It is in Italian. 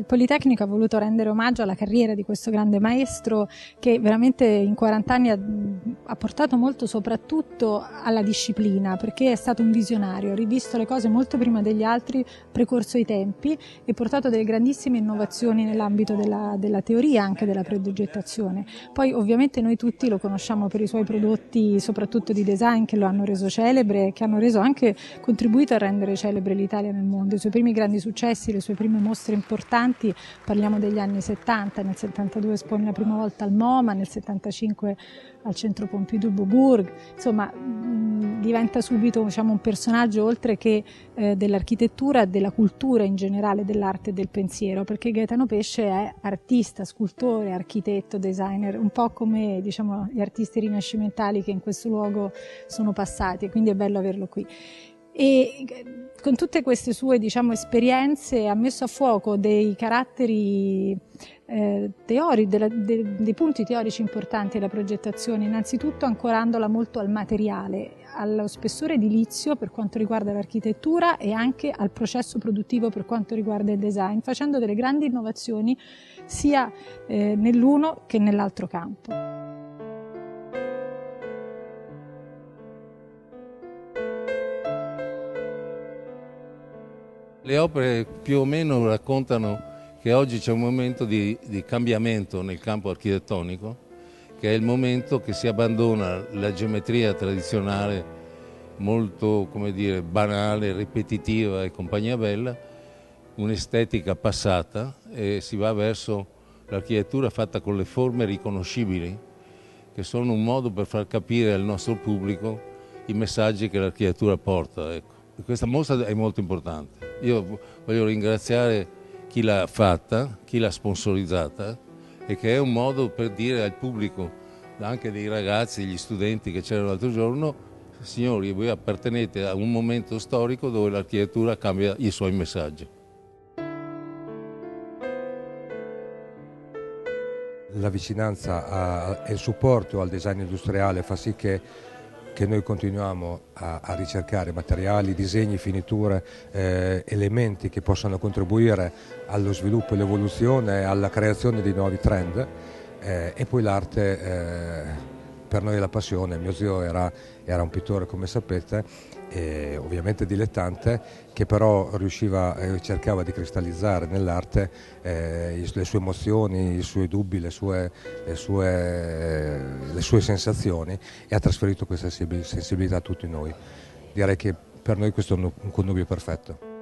il Politecnico ha voluto rendere omaggio alla carriera di questo grande maestro che veramente in 40 anni ha portato molto soprattutto alla disciplina, perché è stato un visionario, ha rivisto le cose molto prima degli altri, precorso i tempi e portato delle grandissime innovazioni nell'ambito della teoria, anche della progettazione. Poi ovviamente noi tutti lo conosciamo per i suoi prodotti, soprattutto di design, che lo hanno reso celebre, che hanno reso anche contribuito a rendere celebre l'Italia nel mondo. I suoi primi grandi successi, le sue prime mostre importanti, parliamo degli anni 70, nel 72 espone la prima volta al MoMA, nel 75 al Centro Pompidou Beaubourg, insomma diventa subito, diciamo, un personaggio oltre che dell'architettura, della cultura in generale, dell'arte e del pensiero, perché Gaetano Pesce è artista, scultore, architetto, designer, un po' come, diciamo, gli artisti rinascimentali che in questo luogo sono passati, e quindi è bello averlo qui. E con tutte queste sue, diciamo, esperienze ha messo a fuoco dei caratteri dei punti teorici importanti della progettazione, innanzitutto ancorandola molto al materiale, allo spessore edilizio per quanto riguarda l'architettura e anche al processo produttivo per quanto riguarda il design, facendo delle grandi innovazioni sia nell'uno che nell'altro campo. Le opere più o meno raccontano che oggi c'è un momento di cambiamento nel campo architettonico, che è il momento che si abbandona la geometria tradizionale, molto, come dire, banale, ripetitiva e compagnia bella, un'estetica passata, e si va verso l'architettura fatta con le forme riconoscibili, che sono un modo per far capire al nostro pubblico i messaggi che l'architettura porta. Ecco. Questa mostra è molto importante. Io voglio ringraziare chi l'ha fatta, chi l'ha sponsorizzata, e che è un modo per dire al pubblico, anche dei ragazzi, degli studenti che c'erano l'altro giorno: signori, voi appartenete a un momento storico dove l'architettura cambia i suoi messaggi. La vicinanza e il supporto al design industriale fa sì che noi continuiamo a ricercare materiali, disegni, finiture, elementi che possano contribuire allo sviluppo e all'evoluzione, alla creazione di nuovi trend, e poi l'arte per noi è la passione. Mio zio era un pittore, come sapete, ovviamente dilettante, che però cercava di cristallizzare nell'arte le sue emozioni, i suoi dubbi, le sue sensazioni, e ha trasferito questa sensibilità a tutti noi. Direi che per noi questo è un connubio perfetto.